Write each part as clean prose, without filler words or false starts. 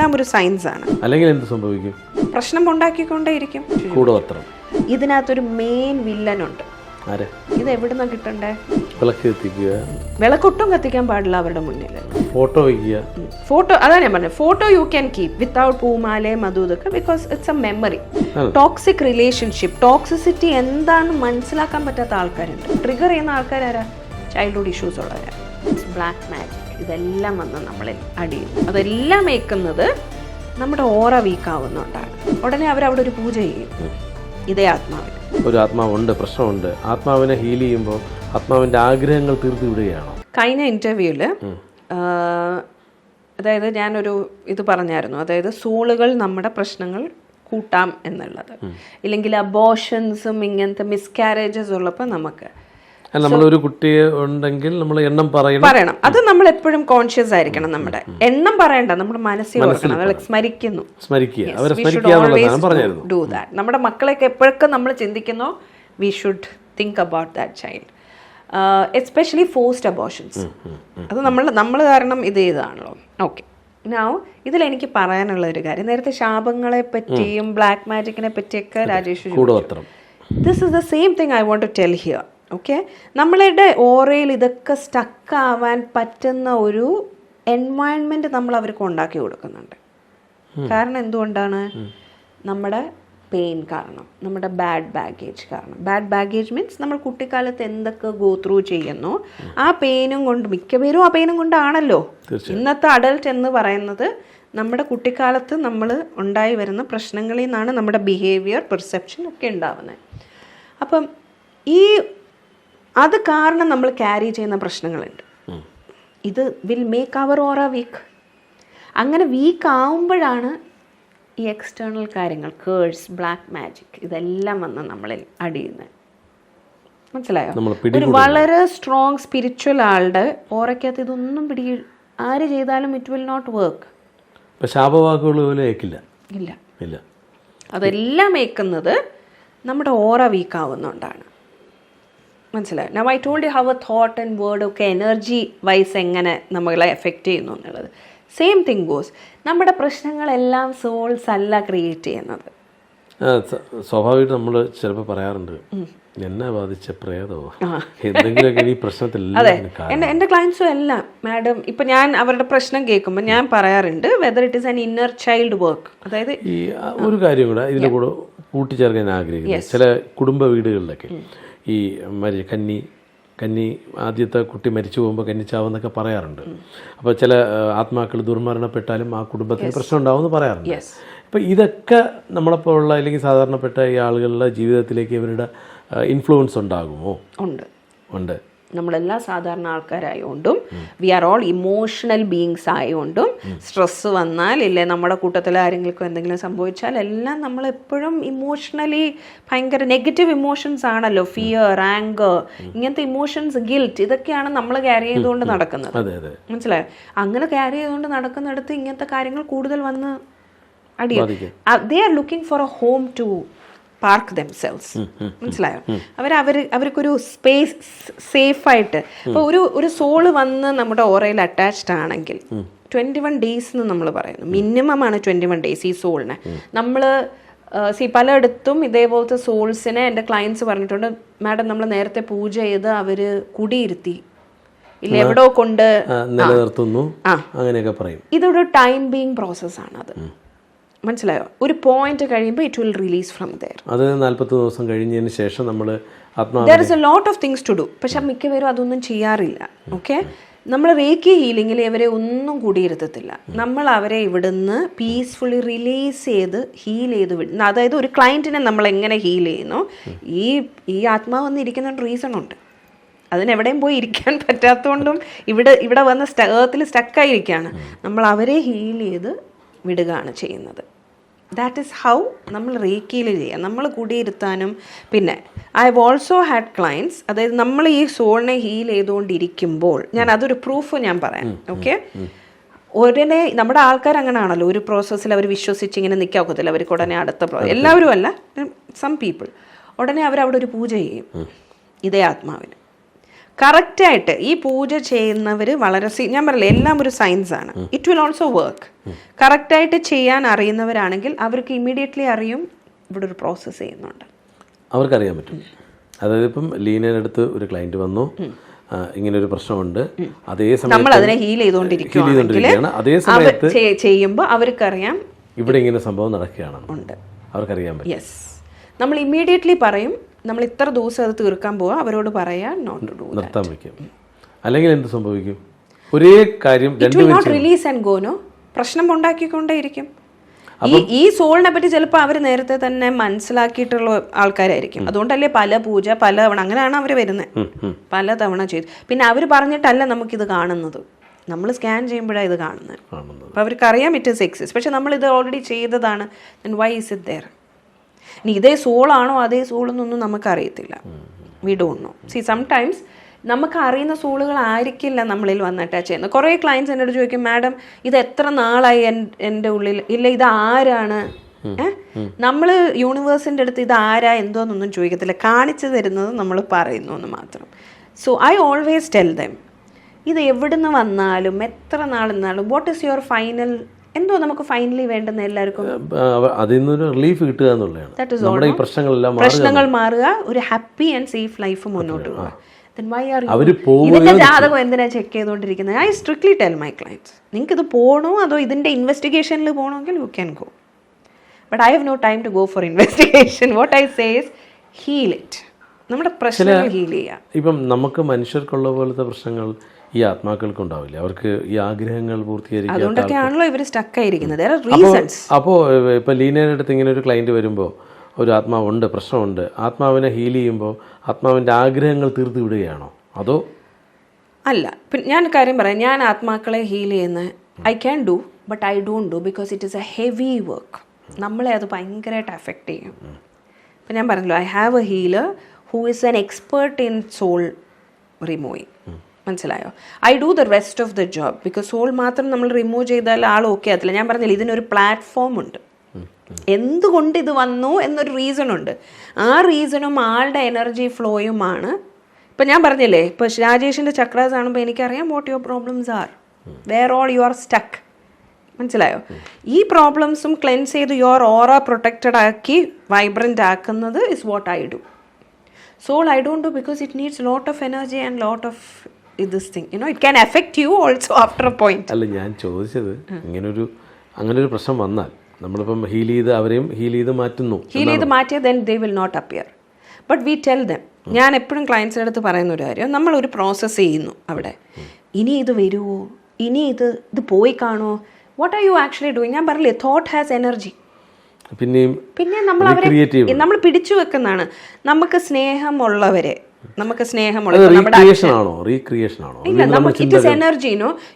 ഇതെല്ലാം ഒരു സയൻസ് ആണ്. അല്ലെങ്കിൽ എന്ത് സംഭവിക്കും? പ്രശ്നം ഉണ്ടാക്കിക്കൊണ്ടേയിരിക്കും. ഇതിനകത്തൊരു മെയിൻ വില്ലനുണ്ട്. ഇത് എവിടുന്നാ കിട്ടണ്ടേ? വിളക്കൊട്ടും കത്തിക്കാൻ പാടില്ല അവരുടെ മുന്നിൽ. ഫോട്ടോ അതാണ് ഞാൻ പറഞ്ഞത്. Photo you can keep without പൂമാലയും അതും ഇതൊക്കെ, because it's a memory. Toxic relationship, toxicity എന്താണെന്ന് മനസ്സിലാക്കാൻ പറ്റാത്ത ആൾക്കാരുണ്ട്. ട്രിഗർ ചെയ്യുന്ന ആൾക്കാരാരാ? ചൈൽഡ്ഹുഡ് ഇഷ്യൂസ് ഉള്ളവരാ. ബ്ലാക്ക് മാജിക് ഇതെല്ലാം വന്ന് നമ്മളിൽ അടിയുന്നു. അതെല്ലാം ഏക്കുന്നത് നമ്മുടെ ഓറ വീക്ക് ആവുന്നതുകൊണ്ടാണ്. ഉടനെ അവരവിടെ ഒരു പൂജ ചെയ്യും ഇതേ ആത്മാവിന്. ഒരു ആത്മാവുണ്ട്, പ്രശ്നമുണ്ട്. ആത്മാവിനെ ഹീൽ ചെയ്യുമ്പോൾ ആത്മാവിന്റെ ആഗ്രഹങ്ങൾ തീർത്തു വിടുകയാണോ? കഴിഞ്ഞ ഇന്റർവ്യൂല് അതായത് ഞാനൊരു ഇത് പറഞ്ഞായിരുന്നു, അതായത് സോളുകൾ നമ്മുടെ പ്രശ്നങ്ങൾ കൂട്ടാം എന്നുള്ളത്. ഇല്ലെങ്കിൽ അബോർഷൻസും ഇങ്ങനത്തെ മിസ്കാരേജസ് ഉള്ളപ്പോൾ നമുക്ക് നമ്മളൊരു കുട്ടിയെ ഉണ്ടെങ്കിൽ നമ്മൾ എണ്ണം പറയണം. അത് നമ്മൾ എപ്പോഴും കോൺഷ്യസ് ആയിരിക്കണം. നമ്മുടെ എണ്ണം പറയണ്ട, നമ്മുടെ മനസ്സിൽ സ്മരിക്കുന്നു. Do that. നമ്മുടെ മക്കളെയൊക്കെ എപ്പോഴൊക്കെ നമ്മൾ ചിന്തിക്കുന്നോ, we should think about that child. Especially forced abortions. അത് നമ്മൾ കാരണം ഇത് ചെയ്തതാണല്ലോ. ഓക്കെ, നൗ ഇതിലെനിക്ക് പറയാനുള്ള ഒരു കാര്യം, നേരത്തെ ശാപങ്ങളെ പറ്റിയും ബ്ലാക്ക് മാജിക്കിനെ പറ്റിയൊക്കെ Rajesh, this is the same thing I want to tell here. Okay, നമ്മളുടെ ഓറയിൽ ഇതൊക്കെ സ്റ്റക്ക് ആവാൻ പറ്റുന്ന ഒരു എൻവയൺമെൻറ്റ് നമ്മൾ അവർക്ക് ഉണ്ടാക്കി കൊടുക്കുന്നുണ്ട്. കാരണം എന്തുകൊണ്ടാണ്? നമ്മുടെ പെയിൻ കാരണം, നമ്മുടെ ബാഡ് ബാഗേജ് കാരണം. ബാഡ് ബാഗേജ് മീൻസ് നമ്മൾ കുട്ടിക്കാലത്ത് എന്തൊക്കെ ഗോ ത്രൂ ചെയ്യുന്നു, ആ പെയിനും കൊണ്ട്, മിക്കപേരും ആ പെയിനും കൊണ്ടാണല്ലോ ഇന്നത്തെ അഡൽട്ട് എന്ന് പറയുന്നത്. നമ്മുടെ കുട്ടിക്കാലത്ത് നമ്മൾ ഉണ്ടായി വരുന്ന പ്രശ്നങ്ങളിൽ നിന്നാണ് നമ്മുടെ ബിഹേവിയർ, പെർസെപ്ഷൻ ഒക്കെ ഉണ്ടാവുന്നത്. അപ്പം അത് കാരണം നമ്മൾ ക്യാരി ചെയ്യുന്ന പ്രശ്നങ്ങളുണ്ട്. ഇത് will make our aura weak. അങ്ങനെ വീക്ക് ആവുമ്പോഴാണ് ഈ എക്സ്റ്റേണൽ കാര്യങ്ങൾ, കേഴ്സ്, ബ്ലാക്ക് മാജിക് ഇതെല്ലാം വന്ന് നമ്മളിൽ അടിയുന്നത്. മനസ്സിലായോ? ഒരു വളരെ സ്ട്രോങ് സ്പിരിച്വൽ ആളുടെ ഓറയ്ക്കകത്ത് ഇതൊന്നും ആര് ചെയ്താലും ഇറ്റ് വിൽ നോട്ട് വർക്ക്. ഇല്ല. അതെല്ലാം ഏക്കുന്നത് നമ്മുടെ ഓറ വീക്ക് ആവുന്നതുകൊണ്ടാണ്. മനസ്സിലായോ? Now I told you how A thought and word ഒക്കെ എനർജി വൈസ് എങ്ങനെ നമ്മളെ എഫക്റ്റ് ചെയ്യുന്നു എന്നുള്ളത്. Same thing goes. നമ്മുടെ പ്രശ്നങ്ങളെല്ലാം സോൾസ് അല്ല ക്രിയേറ്റ് ചെയ്യുന്നത്. സ്വാഭാവികമായിട്ട് നമ്മൾ ചിലപ്പോൾ പറയാറുണ്ട്, എന്നെ ബാധിച്ച പ്രേതമോ എന്തെങ്കിലുമൊക്കെ ഈ പ്രശ്നത്തിൽ. അതെ, എൻ്റെ ക്ലയൻസും എല്ലാം മാഡം, ഇപ്പം ഞാൻ അവരുടെ പ്രശ്നം കേൾക്കുമ്പോൾ ഞാൻ പറയാറുണ്ട് whether it is an inner child work. അതായത് ഈ ഒരു കാര്യം കൂടെ ഇതിൻ്റെ കൂടെ കൂട്ടിച്ചേർക്കാൻ ആഗ്രഹിക്കുന്നു. ചില കുടുംബ വീടുകളിലൊക്കെ ഈ കന്നി ആദ്യത്തെ കുട്ടി മരിച്ചു പോകുമ്പോൾ കന്നിച്ചാവെന്നൊക്കെ പറയാറുണ്ട്. അപ്പോൾ ചില ആത്മാക്കൾ ദുർമരണപ്പെട്ടാലും ആ കുടുംബത്തിന് പ്രശ്നം ഉണ്ടാവുമെന്ന് പറയാറുണ്ട്. അപ്പോൾ ഇതൊക്കെ നമ്മളെപ്പോലുള്ള അല്ലെങ്കിൽ സാധാരണപ്പെട്ട ഈ ആളുകളുടെ ജീവിതത്തിലേക്ക് ഇവരുടെ ഇൻഫ്ലുവൻസ് ഉണ്ടാകുമോ? ഉണ്ട്. നമ്മളെല്ലാം സാധാരണ ആൾക്കാരായതുകൊണ്ടും we are all emotional beings ആയതുകൊണ്ടും സ്ട്രെസ് വന്നാൽ, ഇല്ലേ നമ്മുടെ കൂട്ടത്തിൽ ആരെങ്കിലും എന്തെങ്കിലും സംഭവിച്ചാൽ എല്ലാം നമ്മളെപ്പോഴും ഇമോഷണലി ഭയങ്കര നെഗറ്റീവ് ഇമോഷൻസ് ആണല്ലോ. ഫിയർ, ആങ്കർ, ഇങ്ങനത്തെ ഇമോഷൻസ്, ഗിൽറ്റ്, ഇതൊക്കെയാണ് നമ്മൾ ക്യാരി ചെയ്തുകൊണ്ട് നടക്കുന്നത്. മനസ്സിലായോ? അങ്ങനെ ക്യാരി ചെയ്തുകൊണ്ട് നടക്കുന്നിടത്ത് ഇങ്ങനത്തെ കാര്യങ്ങൾ കൂടുതൽ വന്ന് അടിയും. They are looking for a home to park themselves. മനസ്സിലായോ? അവർക്കൊരു സ്പേസ് സേഫായിട്ട്. ഇപ്പോൾ ഒരു സോള് വന്ന് നമ്മുടെ ഓറയിൽ അറ്റാച്ച്ഡ് ആണെങ്കിൽ 21 days എന്ന് നമ്മൾ പറയുന്നു. മിനിമം ആണ് 21 days ഈ സോളിന്. നമ്മൾ പലയിടത്തും ഇതേപോലത്തെ സോൾസിനെ എൻ്റെ ക്ലയൻസ് പറഞ്ഞിട്ടുണ്ട്, മാഡം നമ്മൾ നേരത്തെ പൂജ ചെയ്ത് അവർ കുടിയിരുത്തി, ഇല്ല എവിടോ കൊണ്ട് നിലനിർത്തുന്നു, അങ്ങനെയൊക്കെ പറയും. ഇതൊരു ടൈം ബീയിങ് പ്രോസസ്സാണ്. അത് മനസ്സിലായോ? ഒരു പോയിന്റ് കഴിയുമ്പോൾ it will release from there. അത് 40 ദിവസം കഴിഞ്ഞതിന് ശേഷം നമ്മൾ there is a lot of things to do. പക്ഷെ മിക്കവരും അതൊന്നും ചെയ്യാറില്ല. ഓക്കെ, നമ്മൾ റേക്കി ഹീലിങ്ങിൽ ഇവരെ ഒന്നും കൂടിയിരുത്തത്തില്ല. നമ്മൾ അവരെ ഇവിടുന്ന് പീസ്ഫുള്ളി റിലീസ് ചെയ്ത് ഹീൽ ചെയ്ത് വിടുന്നു. അതായത് ഒരു ക്ലയൻറ്റിനെ നമ്മൾ എങ്ങനെ ഹീൽ ചെയ്യുന്നു, ഈ ആത്മാവ് വന്നിരിക്കുന്ന റീസൺ ഉണ്ട്. അതിനെവിടെയും പോയി ഇരിക്കാൻ പറ്റാത്തതുകൊണ്ടും ഇവിടെ വന്ന് ഏർത്തിൽ സ്റ്റക്കായിരിക്കുകയാണ്. നമ്മൾ അവരെ ഹീൽ ചെയ്ത് വിടുകയാണ് ചെയ്യുന്നത്. ദാറ്റ് ഈസ് ഹൗ നമ്മൾ റേക്കിയിൽ ചെയ്യാം, നമ്മൾ കൂടിയിരുത്താനും. പിന്നെ I have also had clients, അതായത് നമ്മൾ ഈ സോളിനെ ഹീൽ ചെയ്തുകൊണ്ടിരിക്കുമ്പോൾ, ഞാൻ അതൊരു പ്രൂഫ് ഞാൻ പറയാം. ഓക്കെ, ഉടനെ നമ്മുടെ ആൾക്കാർ അങ്ങനെ ആണല്ലോ, ഒരു പ്രോസസ്സിൽ അവർ വിശ്വസിച്ച് ഇങ്ങനെ നിൽക്കാൻ ഒക്കത്തില്ല. അവർക്ക് ഉടനെ അടുത്ത എല്ലാവരും അല്ല, സം പീപ്പിൾ ഉടനെ അവരവിടെ ഒരു പൂജ ചെയ്യും ഇതേ ആത്മാവിന്. കറക്റ്റായിട്ട് ഈ പൂജ ചെയ്യുന്നവർ വളരെ ഞാൻ പറയില്ല എല്ലാം ഒരു സയൻസ് ആണ്. It will also work. കറക്റ്റായിട്ട് ചെയ്യാൻ അറിയുന്നവരാണെങ്കിൽ അവർക്ക് ഇമ്മീഡിയറ്റ്ലി അറിയും ഇവിടെ ഒരു പ്രോസസ്സ് ചെയ്യുന്നുണ്ട്, അവർക്കറിയാൻ പറ്റും. അതായത് ഇപ്പം ലീനയുടെ അടുത്ത് ഒരു ക്ലയൻറ്റ് വന്നു, ഇങ്ങനൊരു പ്രശ്നമുണ്ട്, അതേ സമയം നമ്മൾ അതിനെ ഹീൽ ചെയ്തുകൊണ്ടിരിക്കുകയാണ്, അതേ സമയത്ത് ചെയ്യുമ്പോൾ അവർക്കറിയാം ഇവിടെ ഇങ്ങനെ സംഭവം നടക്കുകയാണ്, അവർക്കറിയാൻ പറ്റും. യെസ്, നമ്മൾ ഇമ്മീഡിയറ്റ്ലി പറയും നമ്മൾ ഇത്ര ദിവസം അത് തീർക്കാൻ പോവാ, അവരോട് പറയാൻ നിർത്താൻ വയ്ക്കും. അല്ലെങ്കിൽ എന്ത് സംഭവിക്കും? ഒരേ കാര്യം റിലീസ് ആൻഡ് ഗോ. നോ, പ്രശ്നം ഉണ്ടാക്കിക്കൊണ്ടേയിരിക്കും. ഈ സോളിനെ പറ്റി ചിലപ്പോൾ അവർ നേരത്തെ തന്നെ മനസ്സിലാക്കിയിട്ടുള്ള ആൾക്കാരായിരിക്കും. അതുകൊണ്ടല്ലേ പല പൂജ പല തവണ അങ്ങനെയാണ് അവർ വരുന്നത്, പല തവണ ചെയ്തു. പിന്നെ അവർ പറഞ്ഞിട്ടല്ല നമുക്കിത് കാണുന്നത്, നമ്മൾ സ്കാൻ ചെയ്യുമ്പോഴാണ് ഇത് കാണുന്നത്. അപ്പോൾ അവർക്കറിയാം ഇറ്റ് ഇസ് എക്സിസ്റ്റ്. പക്ഷെ നമ്മളിത് ഓൾറെഡി ചെയ്തതാണ്. Then why is it there? ഇനി ഇതേ സോളാണോ അതേ സോളെന്നൊന്നും നമുക്കറിയത്തില്ല. We don't know. See sometimes നമുക്ക് അറിയുന്ന സോളുകൾ ആയിരിക്കില്ല നമ്മളിൽ വന്ന് അറ്റാച്ച് ചെയ്യുന്നത്. കുറേ ക്ലയൻസ് എന്നോട് ചോദിക്കും, മാഡം ഇത് എത്ര നാളായി എൻ്റെ ഉള്ളിൽ, ഇല്ല ഇത് ആരാണ്? നമ്മൾ യൂണിവേഴ്സിൻ്റെ അടുത്ത് ഇത് ആരാ എന്തോന്നൊന്നും ചോദിക്കത്തില്ല, കാണിച്ചു തരുന്നത് നമ്മൾ പറയുന്നു എന്ന് മാത്രം. So I always tell them, ഇത് എവിടുന്ന് വന്നാലും എത്ര നാളെന്നാലും വാട്ട് ഈസ് യുവർ ഫൈനൽ, എന്തോ നമുക്ക് ഫൈനലി വേണ്ടുന്ന എല്ലാവർക്കും അതിൽ നിന്നൊരു റിലീഫ് കിട്ടുക എന്നുള്ളതാണ്. നമ്മുടെ ഈ പ്രശ്നങ്ങൾ മാറുക, ഒരു ഹാപ്പി ആൻഡ് സേഫ് ലൈഫ് മുന്നോട്ട് പോകുക. ഇതിന്റെ ജാതകം എന്തിനാ ചെക്ക് ചെയ്തുകൊണ്ടിരിക്കുന്നത്? I strictly tell my clients, നിങ്ങൾക്ക് ഇത് പോകണോ അതോ ഇതിന്റെ ഇൻവെസ്റ്റിഗേഷനിൽ പോകണമെങ്കിൽ you can go, but I have no time to go for investigation. What I say is heal it. നമ്മുടെ പ്രശ്നങ്ങൾ ഹീൽ ചെയ്യാം. ഇപ്പം നമുക്ക് മനുഷ്യർക്കുള്ള പോലത്തെ പ്രശ്നങ്ങൾ ഈ ആത്മാക്കൾക്ക് ഉണ്ടാവില്ല. അവർക്ക് ഈ ആഗ്രഹങ്ങൾ പൂർത്തീകരിക്കാൻ, അതുകൊണ്ടൊക്കെയാണല്ലോ ഇവർ സ്റ്റക്ക് ആയിരിക്കുന്നത്. അപ്പോൾ ഇപ്പം ലീനയുടെ അടുത്ത് ഇങ്ങനെ ഒരു ക്ലയൻറ്റ് വരുമ്പോൾ ഒരു ആത്മാവുണ്ട്, പ്രശ്നമുണ്ട്, ആത്മാവിനെ ഹീൽ ചെയ്യുമ്പോൾ ആത്മാവിൻ്റെ ആഗ്രഹങ്ങൾ തീർത്ത് വിടുകയാണോ അതോ അല്ല? ഞാൻ കാര്യം പറയാം, ഞാൻ ആത്മാക്കളെ ഹീൽ ചെയ്യുന്ന I can do, but I don't do because it is a heavy work. നമ്മളെ അത് ഭയങ്കരമായിട്ട് അഫക്റ്റ് ചെയ്യും. ഇപ്പം ഞാൻ പറഞ്ഞല്ലോ, I have a healer who is an expert in soul removing. മനസ്സിലായോ? I do the rest of the job because soul മാത്രം നമ്മൾ റിമൂവ് ചെയ്താൽ ആൾ ഓക്കെ ആകത്തില്ല. ഞാൻ പറഞ്ഞില്ല, ഇതിനൊരു പ്ലാറ്റ്ഫോം ഉണ്ട്. എന്തുകൊണ്ട് ഇത് വന്നു എന്നൊരു റീസൺ ഉണ്ട്. ആ റീസണും ആളുടെ എനർജി ഫ്ലോയുമാണ്. ഇപ്പം ഞാൻ പറഞ്ഞില്ലേ, ഇപ്പോൾ രാജേഷിൻ്റെ ചക്രാസ് കാണുമ്പോൾ എനിക്കറിയാം what your problems are, where all you are stuck. മനസ്സിലായോ? ഈ പ്രോബ്ലംസും ക്ലെൻസ് ചെയ്ത് യുവർ ഓറ പ്രൊട്ടക്റ്റഡ് ആക്കി വൈബ്രൻ്റ് ആക്കുന്നത് is what I do. Soul I don't do because it needs lot of energy and lot of this thing, you know, it can affect you also after a point. അല്ല, ഞാൻ ചോദിച്ചത് അങ്ങനൊരു പ്രശ്നം വന്നാൽ നമ്മളിപ്പം heal ചെയ്ത് അവരെയും ഹീൽ ചെയ്ത് മാറ്റിയാൽ then they will not appear, but we tell them. ഞാൻ എപ്പോഴും ക്ലയൻസിൻ്റെ അടുത്ത് പറയുന്ന ഒരു കാര്യം, നമ്മളൊരു പ്രോസസ്സ് ചെയ്യുന്നു അവിടെ, ഇനി ഇത് വരുമോ, ഇനി ഇത് പോയി കാണുമോ, what are you actually doing? ഞാൻ പറഞ്ഞില്ലേ, തോട്ട് ഹാസ് എനർജി. പിന്നെ നമ്മൾ പിടിച്ചു വെക്കുന്നതാണ്. നമുക്ക് സ്നേഹമുള്ളവരെ, നമുക്ക് സ്നേഹമുള്ള energy,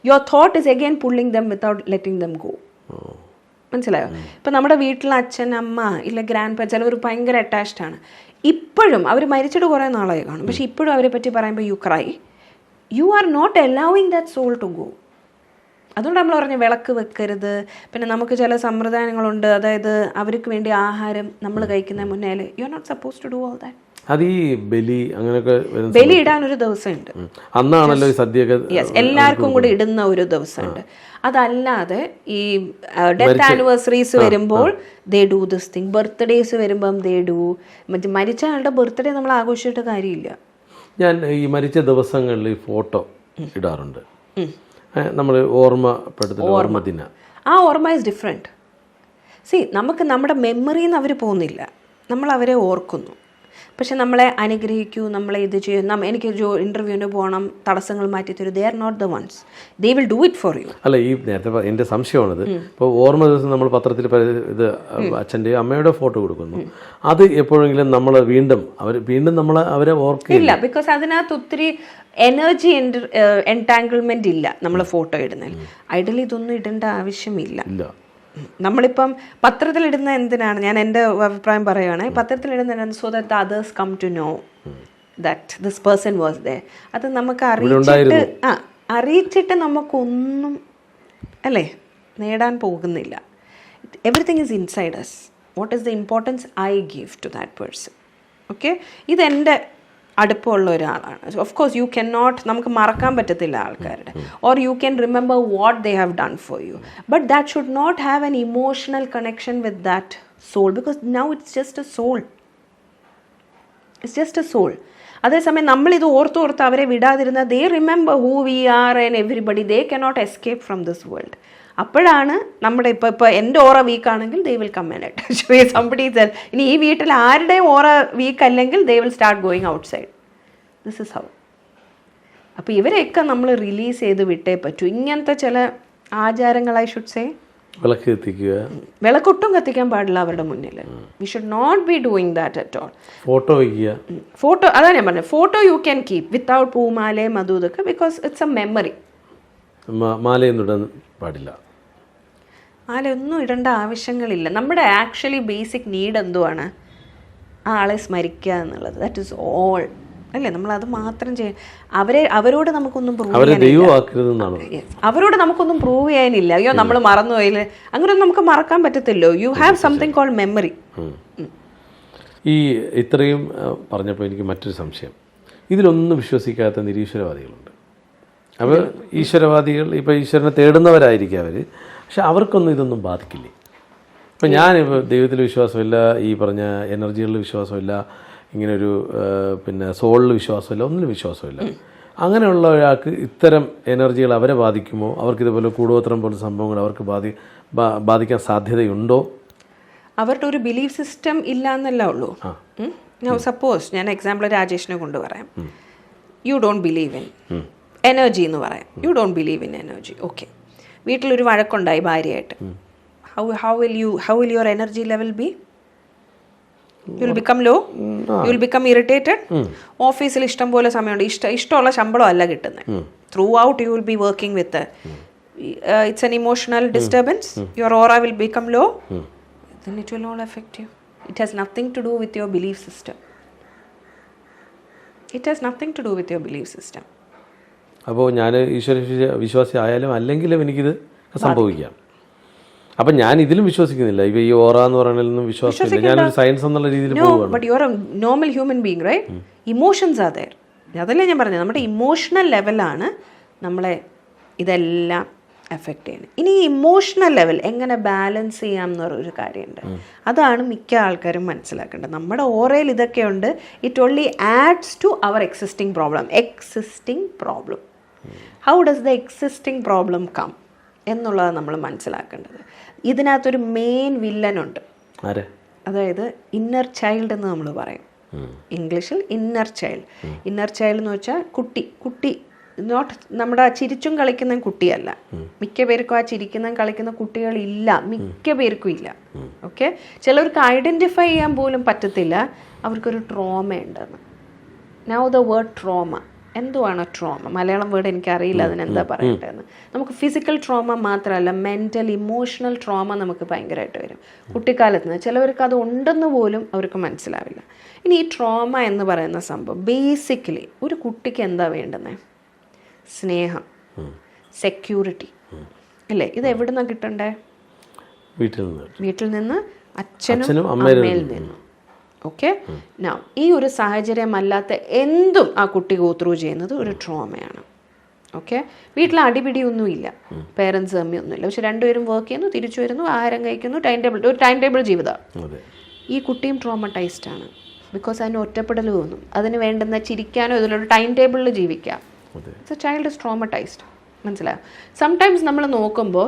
your thought is again pulling dum without letting them go. മനസ്സിലായോ? ഇപ്പം നമ്മുടെ വീട്ടിലെ അച്ഛൻ, അമ്മ, ഇല്ല ഗ്രാൻഡ് പാരൻസ്, ചിലവർ ഭയങ്കര അറ്റാച്ച്ഡ് ആണ്. ഇപ്പോഴും അവർ മരിച്ചിട്ട് കുറേ നാളായി കാണും, പക്ഷെ ഇപ്പോഴും അവരെ പറ്റി പറയുമ്പോൾ you cry. You are not allowing that soul to go. അതുകൊണ്ട് നമ്മൾ പറഞ്ഞ വിളക്ക് വെക്കരുത്. പിന്നെ നമുക്ക് ചില സമ്പ്രദായങ്ങളുണ്ട്, അതായത് അവർക്ക് വേണ്ടി ആഹാരം നമ്മൾ കഴിക്കുന്ന മുന്നേ you are not suppose to do all that. അത് ഈ ബലി ഇടാൻ ഒരു ദിവസമുണ്ട്, അന്നാണല്ലോ ഈ സദ്യയൊക്കെ എല്ലാവർക്കും കൂടി ഇടുന്ന ഒരു ദിവസമുണ്ട്. അതല്ലാതെ ഈ ഡെത്ത് ആനിവേഴ്സറീസ് വരുമ്പോൾ they do this thing, birthdays വരുമ്പം ദേ ഡു. മരിച്ച ആളുടെ ബർത്ത്ഡേ നമ്മൾ ആഘോഷിച്ചിട്ട് കാര്യമില്ല. ഞാൻ ഈ മരിച്ച ദിവസങ്ങളിൽ ഫോട്ടോ ഇടാറുണ്ട്, നമ്മൾ ഓർമ്മപ്പെടുത്തുന്ന ആ ഓർമ്മ ഇസ് ഡിഫറെൻറ്റ്. സി, നമുക്ക് നമ്മുടെ മെമ്മറിന്ന് അവർ പോകുന്നില്ല, നമ്മൾ അവരെ ഓർക്കുന്നു. പക്ഷെ നമ്മളെ അനുഗ്രഹിക്കൂ, നമ്മളെ ഇത് ചെയ്യും, എനിക്ക് ഇൻ്റർവ്യൂവിന് പോകണം, തടസ്സങ്ങൾ മാറ്റി തരൂ, they are not the ones, they will do it for you. അല്ല, ഈ നേരത്തെ എൻ്റെ സംശയമാണത്. ഇപ്പോൾ ഓർമ്മ ദിവസം നമ്മൾ പത്രത്തിൽ ഇത് അച്ഛൻ്റെയോ അമ്മയുടെ ഫോട്ടോ കൊടുക്കുന്നു, അത് എപ്പോഴെങ്കിലും നമ്മൾ വീണ്ടും നമ്മൾ അവരെ ഓർക്കില്ല, ബിക്കോസ് അതിനകത്ത് ഒത്തിരി എനർജി എൻടാങ്കിൾമെന്റ് ഇല്ല നമ്മൾ ഫോട്ടോ ഇടുന്നതിൽ. ഐഡലി ഇതൊന്നും ഇടേണ്ട ആവശ്യമില്ല. നമ്മളിപ്പം പത്രത്തിലിടുന്ന എന്തിനാണ്, ഞാൻ എൻ്റെ അഭിപ്രായം പറയുകയാണ്, പത്രത്തിലിടുന്ന so that others come to know that this person was there. അത് നമുക്ക് അറിയിച്ചിട്ട് നമുക്കൊന്നും അല്ലേ നേടാൻ പോകുന്നില്ല. Everything is inside us. What is the importance I give to that person. Okay, ഇതെൻ്റെ അടുപ്പമുള്ള ഒരാളാണ്. Of course you can not, നമുക്ക് മറക്കാൻ പറ്റത്തില്ല ആൾക്കാരുടെ, or you can remember what they have done for you, but that should not have an emotional connection with that soul, because now it's just a soul. It's just a soul. അതേസമയം നമ്മളിത് ഓർത്തോർത്ത് അവരെ വിടാതിരുന്ന they remember who we are and everybody, they cannot escape from this world. അപ്പോഴാണ് നമ്മുടെ ഇപ്പോൾ എൻ്റെ aura വീക്കാണെങ്കിൽ they will come and touch somebody else. ഇനി ഈ വീട്ടിൽ ആരുടെയും ഓറ വീക്ക് അല്ലെങ്കിൽ they will start going outside. This is how. അപ്പോൾ ഇവരെയൊക്കെ നമ്മൾ റിലീസ് ചെയ്ത് വിട്ടേ പറ്റൂ. ഇങ്ങനത്തെ ചില ആചാരങ്ങളായി ഷുഡ് സേ, വിളക്ക് കത്തിക്കുക, വിളക്കൊട്ടും കത്തിക്കാൻ പാടില്ല അവരുടെ മുന്നിൽ. We should not be doing that at all. Photo വയ്ക്കുക, ഫോട്ടോ, അതാണ് ഞാൻ പറഞ്ഞത്, photo you can keep without പൂമാലയും അതും ഇതൊക്കെ, ബിക്കോസ് ഇറ്റ്സ് എ മെമ്മറി. മാലയൊന്നും ഇടാൻ പാടില്ല. മാലയൊന്നും ഇടേണ്ട ആവശ്യങ്ങളില്ല. നമ്മുടെ ആക്ച്വലി ബേസിക് നീഡ് എന്തുവാണ്? ആ ആളെ സ്മരിക്കുക എന്നുള്ളത്. ദാറ്റ് ഇസ് ഓൾ അല്ലേ? നമ്മളത് മാത്രം ചെയ്യും. അവരോട് നമുക്കൊന്നും പ്രൂവ് ചെയ്യാനില്ല. അവരോട് നമുക്കൊന്നും പ്രൂവ് ചെയ്യാനില്ല. അയ്യോ നമ്മൾ മറന്നുപോയില്ലേ, അങ്ങനെയൊന്നും നമുക്ക് മറക്കാൻ പറ്റത്തില്ലോ. You have something called memory. ഈ ഇത്രയും പറഞ്ഞപ്പോൾ എനിക്ക് മറ്റൊരു സംശയം. ഇതിലൊന്നും വിശ്വസിക്കാത്ത നിരീശ്വരവാദികളുണ്ട്. അപ്പോൾ ഈശ്വരവാദികൾ ഇപ്പോൾ ഈശ്വരനെ തേടുന്നവരായിരിക്കും അവർ, പക്ഷെ അവർക്കൊന്നും ഇതൊന്നും ബാധിക്കില്ലേ? ഇപ്പം ഞാനിപ്പോൾ ദൈവത്തിൽ വിശ്വാസമില്ല, ഈ പറഞ്ഞ എനർജികളിൽ വിശ്വാസമില്ല, ഇങ്ങനൊരു പിന്നെ സോളിൽ വിശ്വാസമില്ല, ഒന്നിനും വിശ്വാസമില്ല. അങ്ങനെയുള്ള ഒരാൾക്ക് ഇത്തരം എനർജികൾ അവരെ ബാധിക്കുമോ? അവർക്കിതുപോലെ കൂടോത്രം പോലെ സംഭവങ്ങൾ അവർക്ക് ബാധിക്കാൻ സാധ്യതയുണ്ടോ? അവരുടെ ഒരു ബിലീഫ് സിസ്റ്റം ഇല്ല എന്നല്ല ഉള്ളൂ. സപ്പോസ് ഞാൻ എക്സാമ്പിൾ രാജേഷിനെ കൊണ്ട് പറയാം. You don't believe in energy എന്ന് പറയാം. You don't believe in energy. Okay, വീട്ടിലൊരു വഴക്കുണ്ടായി ഭാര്യയായിട്ട്. How will your energy level be? You will become low, you will become irritated. ഓഫീസിൽ ഇഷ്ടം പോലെ സമയമുണ്ട്, ഇഷ്ടമുള്ള ശമ്പളം അല്ല കിട്ടുന്നത്. Throughout you will be working with it's an emotional disturbance. Your aura will become low. Then it will all affect you. It has nothing to do with your belief system. It has nothing to do with your belief system. അപ്പോൾ ഞാൻ ഈശ്വര വിശ്വാസി ആയാലും അല്ലെങ്കിലും എനിക്കിത് സംഭവിക്കാം. അപ്പം ഞാൻ ഇതിലും വിശ്വസിക്കുന്നില്ല. ഇവ ഈ ഓറ എന്ന് പറയുന്നതിലൊന്നും വിശ്വാസമില്ല. ഞാനൊരു സയൻസ് എന്നുള്ള രീതിയിൽ പോകുകയാണ്. But you are a normal human being, right? Emotions are there. അതല്ലേ ഞാൻ പറഞ്ഞത്, നമ്മുടെ ഇമോഷണൽ ലെവലാണ് നമ്മളെ ഇതെല്ലാം എഫക്റ്റ് ചെയ്യുന്നത്. ഇനി ഈ ഇമോഷണൽ ലെവൽ എങ്ങനെ ബാലൻസ് ചെയ്യാം എന്നൊരു കാര്യമുണ്ട്. അതാണ് മിക്ക ആൾക്കാരും മനസ്സിലാക്കേണ്ടത്. നമ്മുടെ ഓറയിൽ ഇതൊക്കെയുണ്ട്. It only adds to our existing problem. How does the existing problem come എന്നുള്ളത് നമ്മൾ മനസ്സിലാക്കേണ്ടത്. ഇതിനകത്തൊരു മെയിൻ വില്ലനുണ്ട്. അതായത് ഇന്നർ ചൈൽഡ് എന്ന് നമ്മൾ പറയും ഇംഗ്ലീഷിൽ. ഇന്നർ ചൈൽഡ് എന്ന് വെച്ചാൽ കുട്ടി നോട്ട് നമ്മുടെ ചിരിച്ചും കളിക്കുന്ന കുട്ടിയല്ല. മിക്ക പേർക്കും ആ ചിരിക്കുന്ന കളിക്കുന്ന കുട്ടികളില്ല, മിക്ക പേർക്കും ഇല്ല. ഓക്കെ, ചിലവർക്ക് ഐഡൻറ്റിഫൈ ചെയ്യാൻ പോലും പറ്റത്തില്ല അവർക്കൊരു ട്രോമ ഉണ്ടെന്ന്. നൗ ദ വേർഡ് ട്രോമ, എന്തുവാണ് ട്രോമ? മലയാളം വേർഡ് എനിക്കറിയില്ല അതിനെന്താ പറയേണ്ടതെന്ന്. നമുക്ക് ഫിസിക്കൽ ട്രോമ മാത്രമല്ല, മെൻ്റൽ ഇമോഷണൽ ട്രോമ നമുക്ക് ഭയങ്കരമായിട്ട് വരും കുട്ടിക്കാലത്ത് നിന്ന്. ചിലവർക്ക് അത് ഉണ്ടെന്ന് പോലും അവർക്ക് മനസ്സിലാവില്ല. ഇനി ഈ ട്രോമ എന്ന് പറയുന്ന സംഭവം ബേസിക്കലി ഒരു കുട്ടിക്ക് എന്താ വേണ്ടുന്നത്? സ്നേഹം, സെക്യൂരിറ്റി അല്ലേ? ഇത് എവിടെ നിന്നാണ് കിട്ടണ്ടേ? വീട്ടിൽ നിന്ന്, അച്ഛനും അമ്മയിൽ നിന്നും. ഓക്കെ, നൗ ഈ ഒരു സാഹചര്യം അല്ലാത്ത എന്തും ആ കുട്ടി ഗോ ത്രൂ ചെയ്യുന്നത് ഒരു ട്രോമയാണ്. ഓക്കെ, വീട്ടിൽ അടിപിടിയൊന്നുമില്ല, പേരൻസ് തമ്മിയൊന്നുമില്ല, പക്ഷെ രണ്ടുപേരും വർക്ക് ചെയ്യുന്നു, തിരിച്ചു വരുന്നു, ആഹാരം കഴിക്കുന്നു, ഒരു ടൈം ടേബിൾ ജീവിതമാണ്. ഈ കുട്ടിയും ട്രോമറ്റൈസ്ഡ് ആണ്. ബിക്കോസ് അതിന് ഒറ്റപ്പെടൽ തോന്നും, അതിന് വേണ്ടുന്ന ചിരിക്കാനോ ഇതിലൊരു ടൈം ടേബിളിൽ ജീവിക്കാം. So child is traumatised. മനസ്സിലായോ? സംടൈംസ് നമ്മൾ നോക്കുമ്പോൾ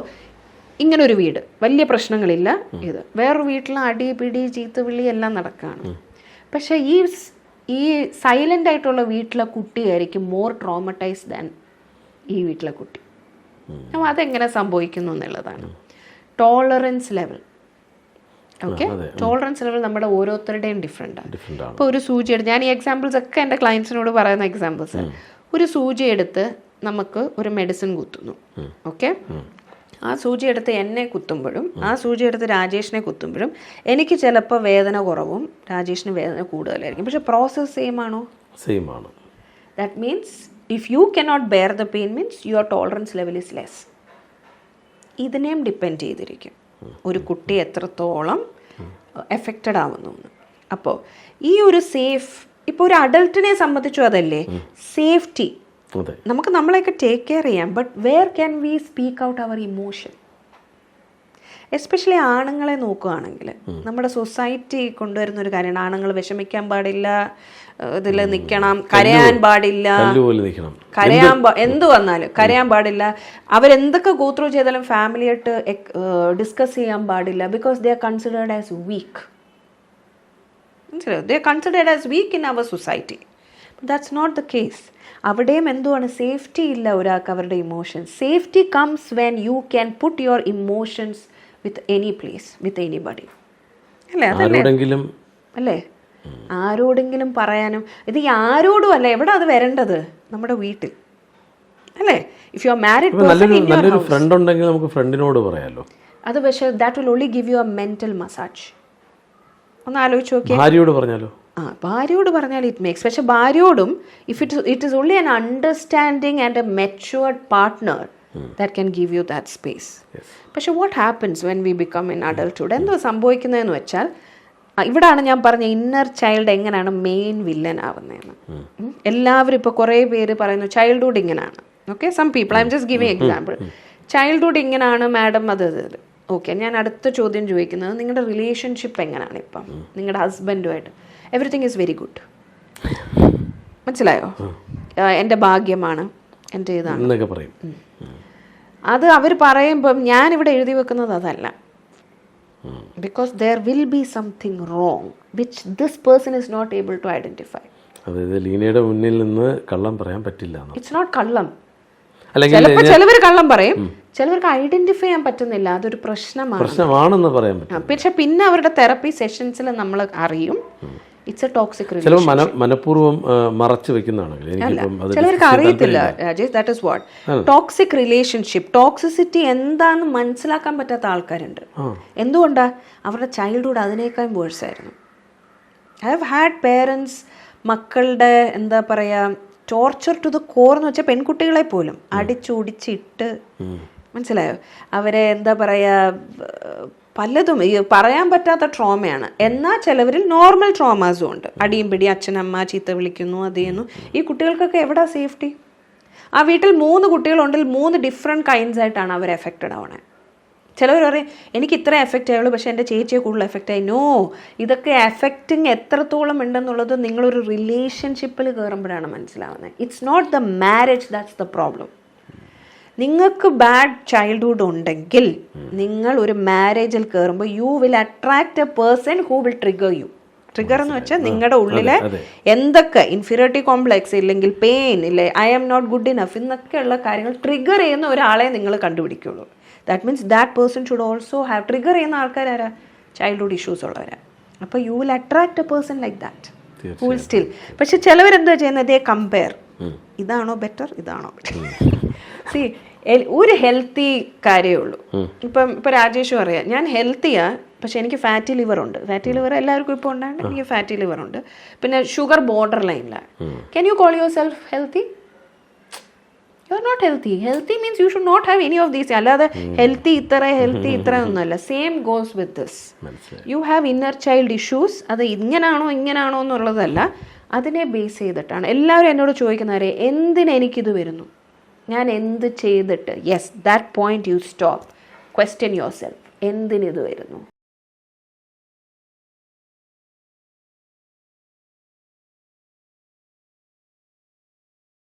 ഇങ്ങനൊരു വീട് വലിയ പ്രശ്നങ്ങളില്ല, ഇത് വേറൊരു വീട്ടിൽ അടി പിടി ചീത്തവിളി എല്ലാം നടക്കുകയാണ്. പക്ഷേ ഈ സൈലൻ്റ് ആയിട്ടുള്ള വീട്ടിലെ കുട്ടിയായിരിക്കും മോർ ട്രോമറ്റൈസ്ഡ് ദാൻ ഈ വീട്ടിലെ കുട്ടി. അപ്പോൾ അതെങ്ങനെ സംഭവിക്കുന്നു എന്നുള്ളതാണ് tolerance level. Okay, tolerance level നമ്മുടെ ഓരോരുത്തരുടെയും ഡിഫറെൻ്റ് ആണ്. ഇപ്പോൾ ഒരു സൂചി എടുത്ത്, ഞാൻ ഈ എക്സാമ്പിൾസ് ഒക്കെ എൻ്റെ ക്ലയൻസിനോട് പറയുന്ന എക്സാമ്പിൾസ്. ഒരു സൂചി എടുത്ത് നമുക്ക് ഒരു മെഡിസിൻ കുത്തുന്നു. ഓക്കെ, ആ സൂചി എടുത്ത് എന്നെ കുത്തുമ്പോഴും ആ സൂചി എടുത്ത് രാജേഷിനെ കുത്തുമ്പോഴും എനിക്ക് ചിലപ്പോൾ വേദന കുറവും രാജേഷിന് വേദന കൂടുതലായിരിക്കും. പക്ഷെ പ്രോസസ്സ് സെയിം ആണോ? സെയിം ആണ്. That means if you cannot bear the pain means your tolerance level is less. ഇതിനെയും ഡിപ്പെൻഡ് ചെയ്തിരിക്കും ഒരു കുട്ടി എത്രത്തോളം എഫക്റ്റഡ് ആവുന്നു. അപ്പോൾ ഈ ഒരു സേഫ് ഇപ്പോൾ ഒരു അഡൾട്ടിനെ സംബന്ധിച്ചും അതല്ലേ, സേഫ്റ്റി. അതെ, നമുക്ക് നമ്മളെയൊക്കെ ടേക്ക് കെയർ ചെയ്യാം, but where can we speak out our emotion? Especially ആണുങ്ങളെ നോക്കുകയാണെങ്കിൽ നമ്മുടെ സൊസൈറ്റി കൊണ്ടുവരുന്ന ഒരു കാര്യമാണ്, ആണുങ്ങൾ വിഷമിക്കാൻ പാടില്ല, ഇതിൽ നിൽക്കണം, കരയാൻ പാടില്ല, എന്ത് വന്നാലും കരയാൻ പാടില്ല, അവരെന്തൊക്കെ ഗോ ത്രൂ ചെയ്താലും ഫാമിലിയായിട്ട് ഡിസ്കസ് ചെയ്യാൻ പാടില്ല, because they are considered as weak. മനസ്സിലായോ? They are considered as weak in our society. That's not the case. അവിടെയും എന്തുവാണ്, സേഫ്റ്റി ഇല്ല ഒരാൾക്ക് അവരുടെ emotions. Safety comes when you can put your emotions with any place, with anybody. അല്ലേ? അല്ലേ? ആരോടെങ്കിലും പറയാനും, ഇത് ആരോടും അല്ല, എവിടെ അത് വരേണ്ടത്? നമ്മുടെ വീട്ടിൽ, അല്ലേ? If you are married person in your house, friend ഉണ്ടെങ്കിൽ നമുക്ക് ഫ്രണ്ടിനോട് പറയാലോ. അത് പക്ഷേ that will only give you a mental massage. ഒന്ന് ആലോചിച്ച് നോക്കിയാൽ. ഭാര്യയോട് പറഞ്ഞാലോ? ഭാര്യയോട് പറഞ്ഞാൽ ഇറ്റ് മേക്സ്. പക്ഷെ ഭാര്യയോടും if it is only an understanding and a matured partner that can give you that space. പക്ഷെ what happens when we become in adulthood? എന്തോ സംഭവിക്കുന്നതെന്ന് വെച്ചാൽ, ഇവിടാണ് ഞാൻ പറഞ്ഞ ഇന്നർ ചൈൽഡ് എങ്ങനെയാണ് മെയിൻ വില്ലൻ ആവുന്നതെന്ന്. എല്ലാവരും ഇപ്പോൾ കുറേ പേര് പറയുന്നു ചൈൽഡ്ഹുഡ് ഇങ്ങനെയാണ്. Okay, some people, I'm just giving example. Childhood ഇങ്ങനെയാണ് മാഡം, അത് ഓക്കെ. ഞാൻ അടുത്ത ചോദ്യം ചോദിക്കുന്നത്, നിങ്ങളുടെ റിലേഷൻഷിപ്പ് എങ്ങനെയാണ് ഇപ്പം നിങ്ങളുടെ ഹസ്ബൻഡുമായിട്ട്? Everything is very good. മനസ്സിലായോ? എൻ്റെ ഭാഗ്യമാണ്, എൻ്റെ ഇതാണ് പറയും. അത് അവർ പറയുമ്പം ഞാനിവിടെ എഴുതി വെക്കുന്നത് അതല്ല. Because there will be something wrong which this person is not able to identify. അതായത് ലീനയുടെ മുന്നിൽ നിന്ന് കള്ളം പറയാൻ പറ്റില്ല. ഇറ്റ്സ് നോട്ട് കള്ളം. ചിലപ്പോൾ ചിലവർ കള്ളം പറയും, ചിലവർക്ക് ഐഡന്റിഫൈ ചെയ്യാൻ പറ്റുന്നില്ല, അതൊരു പ്രശ്നമാണെന്ന് പറയാൻ പറ്റും. പക്ഷെ പിന്നെ അവരുടെ തെറപ്പി സെഷൻസിൽ നമ്മൾ അറിയും ഇറ്റ്സ് എ ടോക്സിക് റിലേഷൻ. മനഃപൂർവ്വം മറച്ചു വെക്കുന്നതാണെങ്കിൽ ചിലവർക്ക് അറിയത്തില്ല Rajesh, that is what toxic relationship. Toxicity എന്താണെന്ന് മനസ്സിലാക്കാൻ പറ്റാത്ത ആൾക്കാരുണ്ട്. എന്തുകൊണ്ടാ? അവരുടെ ചൈൽഡ്ഹുഡ് അതിനേക്കാൾ വേഴ്സ് ആയിരുന്നു. ഐ ഹാവ് ഹാഡ് പേരൻസ് മക്കളുടെ എന്താ പറയുക ടോർച്ചർ ടു ദ കോർ എന്ന് വെച്ചാൽ പെൺകുട്ടികളെ പോലും അടിച്ചൊടിച്ചിട്ട്, മനസ്സിലായോ? അവരെ എന്താ പറയുക പലതും പറയാൻ പറ്റാത്ത ട്രോമയാണ്. എന്നാൽ ചിലവരിൽ നോർമൽ ട്രോമാസും ഉണ്ട്. അടിയും പിടി, അച്ഛനമ്മ ചീത്ത വിളിക്കുന്നു, അത് ചെയ്യുന്നു. ഈ കുട്ടികൾക്കൊക്കെ എവിടാ സേഫ്റ്റി? ആ വീട്ടിൽ 3 കുട്ടികളുണ്ടെങ്കിൽ 3 ഡിഫറെൻറ്റ് കൈൻഡ്സ് ആയിട്ടാണ് അവർ എഫക്റ്റഡ് ആവണേ. ചിലവർ പറയും എനിക്ക് ഇത്ര എഫക്റ്റ് ആയുള്ളൂ, പക്ഷേ എൻ്റെ ചേച്ചിയെ കൂടുതൽ എഫക്റ്റ് ആയി. നോ, ഇതൊക്കെ എഫക്റ്റിങ് എത്രത്തോളം ഉണ്ടെന്നുള്ളത് നിങ്ങളൊരു റിലേഷൻഷിപ്പിൽ കയറുമ്പോഴാണ് മനസ്സിലാവുന്നത്. It's not the marriage that's the problem. നിങ്ങൾക്ക് ബാഡ് ചൈൽഡ്ഹുഡ് ഉണ്ടെങ്കിൽ നിങ്ങൾ ഒരു മാരേജിൽ കയറുമ്പോൾ you will attract a person who will trigger you. Trigger എന്ന് വെച്ചാൽ നിങ്ങളുടെ ഉള്ളിലെ എന്തൊക്കെ ഇൻഫീരിയോറിറ്റി കോംപ്ലക്സ് ഇല്ലെങ്കിൽ പെയിൻ ഇല്ലേ, I am not good enough എന്നൊക്കെയുള്ള കാര്യങ്ങൾ ട്രിഗർ ചെയ്യുന്ന ഒരാളെ നിങ്ങൾ കണ്ടുപിടിക്കുള്ളൂ. That means that person should also have. Trigger ചെയ്യുന്ന ആൾക്കാരാരാ? ചൈൽഡ്ഹുഡ് ഇഷ്യൂസ് ഉള്ളവരാ. അപ്പോൾ you will attract a person like that who will still. പക്ഷെ ചിലവരെന്താ ചെയ്യുന്നത്? They compare. ഇതാണോ ബെറ്റർ, ഇതാണോ ബെറ്റർ? സി, ഒരു ഹെൽത്തി കാര്യമേ ഉള്ളൂ. ഇപ്പം രാജേഷും അറിയാം, ഞാൻ ഹെൽത്തിയാ, പക്ഷെ എനിക്ക് ഫാറ്റി ലിവർ ഉണ്ട്. ഫാറ്റി ലിവർ എല്ലാവർക്കും ഇപ്പോൾ ഉണ്ടാണ്ട് എനിക്ക് ഫാറ്റി ലിവർ ഉണ്ട്. പിന്നെ ഷുഗർ ബോർഡർ ലൈനിലാണ്. Can you call yourself healthy? You are not healthy. Healthy means you should not have any of these. അല്ലാതെ ഹെൽത്തി ഇത്ര ഒന്നുമല്ല. Same goes with this. You have inner child issues. അത് ഇങ്ങനാണോ എന്നുള്ളതല്ല, അതിനെ base ചെയ്തിട്ടാണ്. എല്ലാവരും എന്നോട് ചോദിക്കുന്നവരെ എന്തിനെനിക്കിത് വരുന്നു, ഞാൻ എന്ത് ചെയ്തിട്ട്? Yes, that point you stop, question yourself. എന്തിനിത് വരുന്നു?